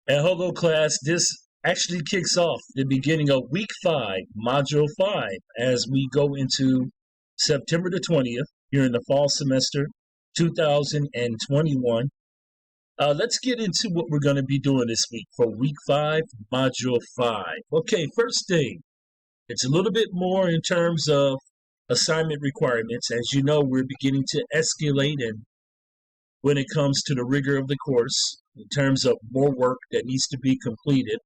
And hello, class. This actually kicks off the beginning of week 5, module 5, as we go into September the 20th here in the fall semester 2021. Let's get into what we're going to be doing this week for week 5, module 5. Okay, first thing, it's a little bit more in terms of assignment requirements. As you know, we're beginning to escalate and when it comes to the rigor of the course in terms of more work that needs to be completed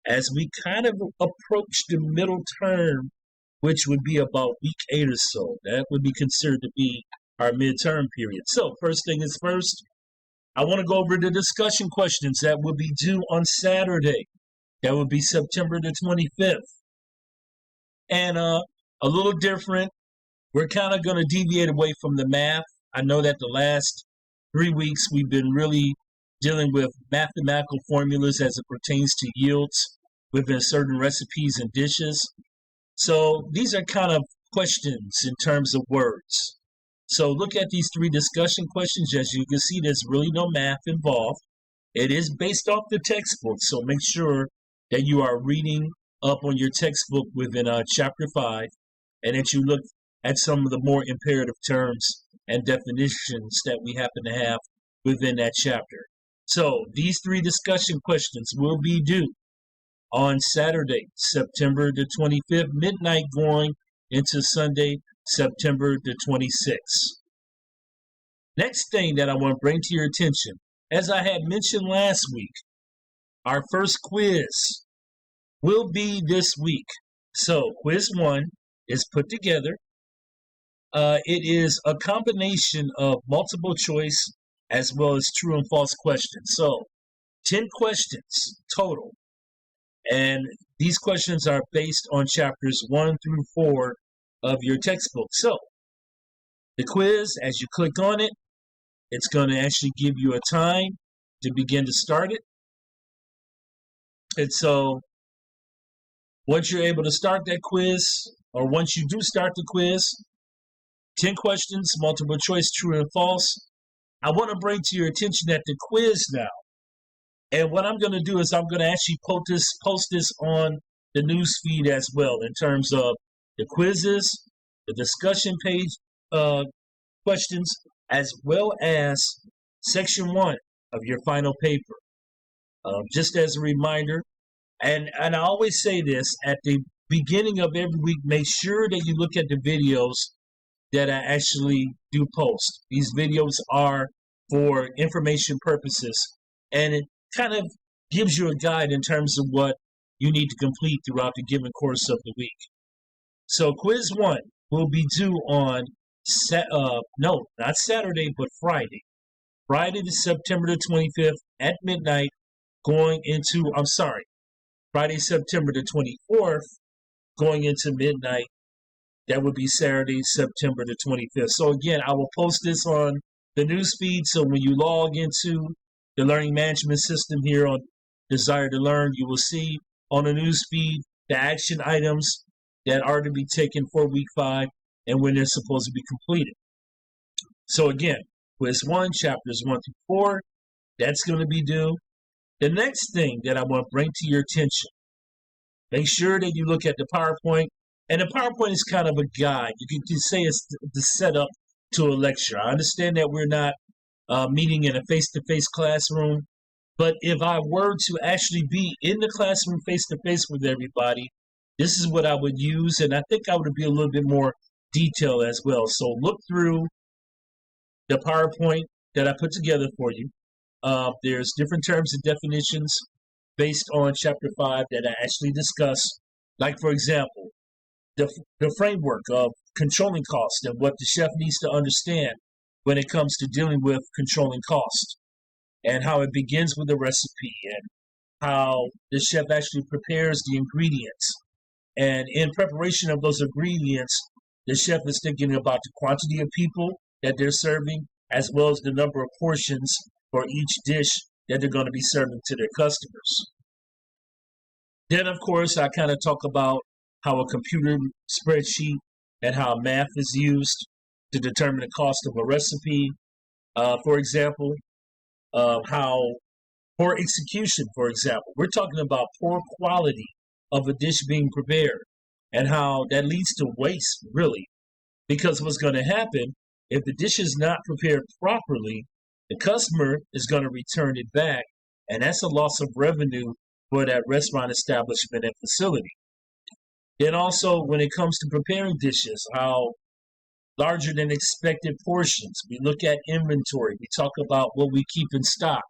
as we kind of approach the middle term, which would be about week 8 or so. That would be considered to be our midterm period. So first thing is first, I want to go over the discussion questions that will be due on Saturday. That would be September the 25th. And a little different, we're kind of going to deviate away from the math. I know that the last 3 weeks we've been really dealing with mathematical formulas as it pertains to yields within certain recipes and dishes. So these are kind of questions in terms of words. So look at these 3 discussion questions. As you can see, there's really no math involved. It is based off the textbook, so make sure that you are reading up on your textbook within chapter 5 and that you look at some of the more imperative terms and definitions that we happen to have within that chapter. So these 3 discussion questions will be due on Saturday, September the 25th, midnight going into Sunday, September the 26th. Next thing that I want to bring to your attention, as I had mentioned last week, our first quiz will be this week. So quiz 1 is put together. It is a combination of multiple choice as well as true and false questions. So 10 questions total. And these questions are based on chapters 1 through 4 of your textbook. So the quiz, as you click on it, it's going to actually give you a time to begin to start it. And so once you're able to start that quiz, or once you do start the quiz, 10 questions, multiple choice, true and false. I want to bring to your attention that the quiz now, and what I'm going to do is I'm going to actually post this on the news feed as well in terms of the quizzes, the discussion page questions, as well as section 1 of your final paper. Just as a reminder, and I always say this at the beginning of every week, make sure that you look at the videos that I actually do post. These videos are for information purposes, and it kind of gives you a guide in terms of what you need to complete throughout the given course of the week. So quiz 1 will be due on, not Saturday, but Friday. Friday, the September the 25th at midnight, Friday, September the 24th, going into midnight. That would be Saturday, September the 25th. So again, I will post this on the news feed. So when you log into the learning management system here on Desire to Learn, you will see on the news feed the action items that are to be taken for week 5 and when they're supposed to be completed. So again, quiz 1, chapters 1 through 4, that's going to be due. The next thing that I want to bring to your attention, make sure that you look at the PowerPoint. And the PowerPoint is kind of a guide. You can say it's the setup to a lecture. I understand that we're not meeting in a face-to-face classroom, but if I were to actually be in the classroom face-to-face with everybody, this is what I would use, and I think I would be a little bit more detailed as well. So look through the PowerPoint that I put together for you. There's different terms and definitions based on Chapter 5 that I actually discuss. Like, for example, the framework of controlling cost and what the chef needs to understand when it comes to dealing with controlling cost, and how it begins with the recipe and how the chef actually prepares the ingredients. And in preparation of those ingredients, the chef is thinking about the quantity of people that they're serving, as well as the number of portions for each dish that they're going to be serving to their customers. Then, of course, I kind of talk about how a computer spreadsheet and how math is used to determine the cost of a recipe. For example, how Poor execution, for example. We're talking about poor quality of a dish being prepared and how that leads to waste, really. Because what's going to happen, if the dish is not prepared properly, the customer is going to return it back, and that's a loss of revenue for that restaurant establishment and facility. Then also, when it comes to preparing dishes, how larger than expected portions. We look at inventory. We talk about what we keep in stock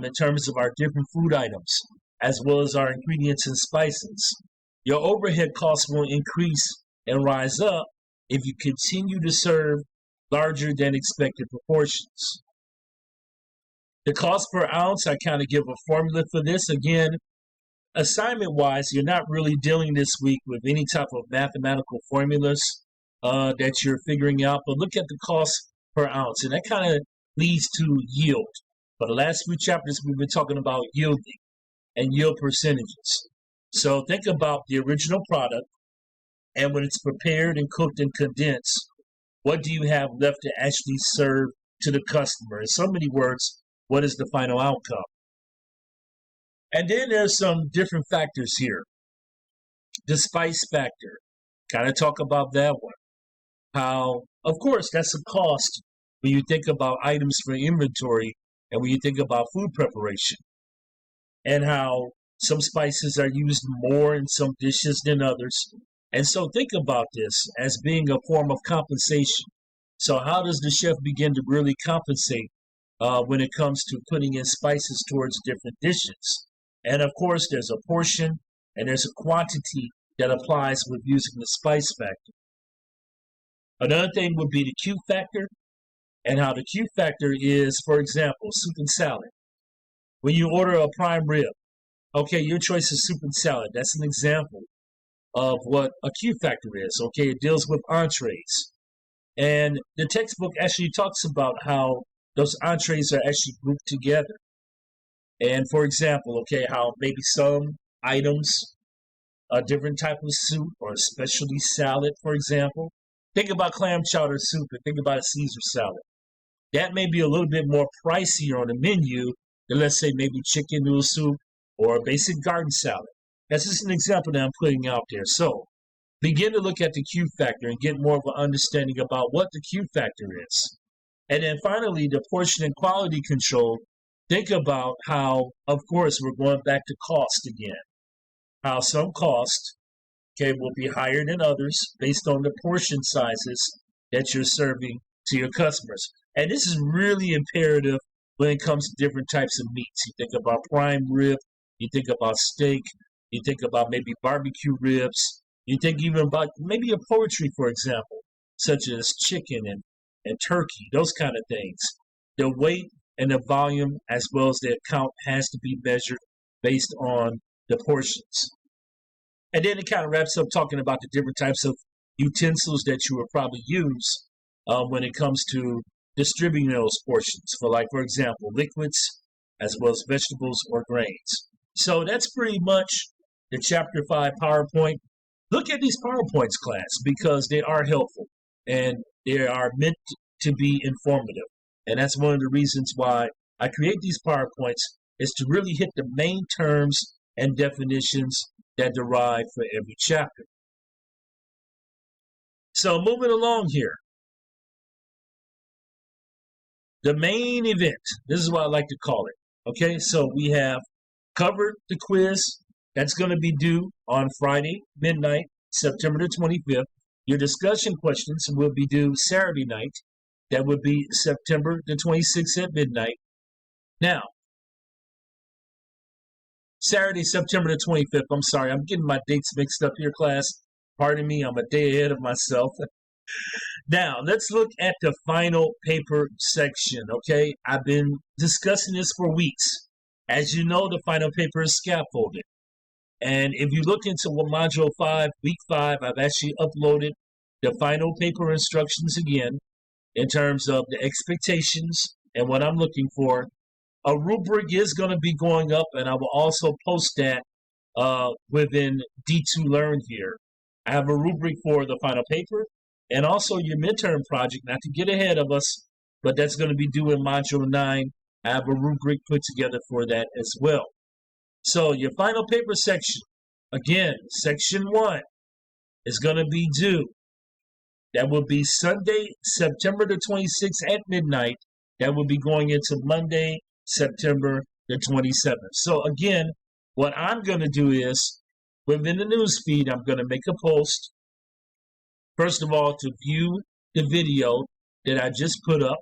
in terms of our different food items, as well as our ingredients and spices. Your overhead costs will increase and rise up if you continue to serve larger than expected proportions. The cost per ounce, I kind of give a formula for this. Again, assignment-wise, you're not really dealing this week with any type of mathematical formulas that you're figuring out, but look at the cost per ounce, and that kind of leads to yield. For the last few chapters, we've been talking about yielding and yield percentages. So think about the original product, and when it's prepared and cooked and condensed, what do you have left to actually serve to the customer? In so many words, what is the final outcome? And then there's some different factors here. The spice factor, kind of talk about that one. How, of course, that's a cost when you think about items for inventory and when you think about food preparation. And how some spices are used more in some dishes than others. And so think about this as being a form of compensation. So how does the chef begin to really compensate when it comes to putting in spices towards different dishes? And of course, there's a portion and there's a quantity that applies with using the spice factor. Another thing would be the Q factor, and how the Q factor is, for example, soup and salad. When you order a prime rib, okay, your choice is soup and salad. That's an example of what a Q factor is. Okay, it deals with entrees. And the textbook actually talks about how those entrees are actually grouped together. And for example, okay, how maybe some items, a different type of soup or a specialty salad, for example. Think about clam chowder soup and think about a Caesar salad. That may be a little bit more pricier on the menu than, let's say, maybe chicken noodle soup or a basic garden salad. That's just an example that I'm putting out there. So begin to look at the Q factor and get more of an understanding about what the Q factor is. And then finally, the portion and quality control. Think about how, of course, we're going back to cost again. How some cost, okay, will be higher than others based on the portion sizes that you're serving to your customers. And this is really imperative when it comes to different types of meats. You think about prime rib, you think about steak, you think about maybe barbecue ribs, you think even about maybe a poultry, for example, such as chicken and turkey, those kind of things. The weight and the volume as well as the count has to be measured based on the portions. And then it kind of wraps up talking about the different types of utensils that you will probably use when it comes to distributing those portions for, like, for example, liquids as well as vegetables or grains. So that's pretty much the Chapter 5 PowerPoint. Look at these PowerPoints, class, because they are helpful and they are meant to be informative. And that's one of the reasons why I create these PowerPoints, is to really hit the main terms and definitions that derive for every chapter. So moving along here. The main event, this is what I like to call it. Okay, so we have covered the quiz. That's going to be due on Friday, midnight, September the 25th. Your discussion questions will be due Saturday night. That would be September the 26th at midnight. Now, Saturday, September the 25th. I'm sorry, I'm getting my dates mixed up here, class. Pardon me, I'm a day ahead of myself. Now, let's look at the final paper section, okay? I've been discussing this for weeks. As you know, the final paper is scaffolded. And if you look into Module 5, Week 5, I've actually uploaded the final paper instructions again in terms of the expectations and what I'm looking for. A rubric is going to be going up, and I will also post that within D2 Learn here. I have a rubric for the final paper and also your midterm project, not to get ahead of us, but that's going to be due in Module 9 I have a rubric put together for that as well. So your final paper section, again, section 1 is going to be due. That will be Sunday, September the 26th at midnight. That will be going into Monday, September the 27th. So again, what I'm going to do is, within the news feed, I'm going to make a post, first of all, to view the video that I just put up,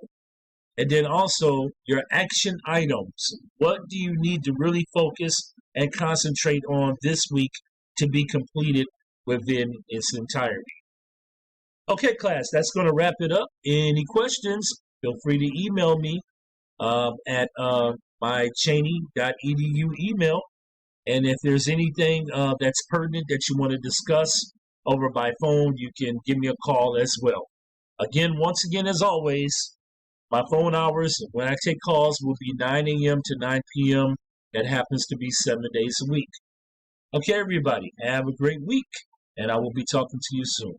and then also your action items. What do you need to really focus and concentrate on this week to be completed within its entirety? Okay, class, that's going to wrap it up. Any questions, feel free to email me at my cheney.edu email. And if there's anything that's pertinent that you want to discuss over by phone, you can give me a call as well. Again, once again, as always, my phone hours when I take calls will be 9 a.m. to 9 p.m. That happens to be 7 days a week. Okay, everybody, have a great week, and I will be talking to you soon.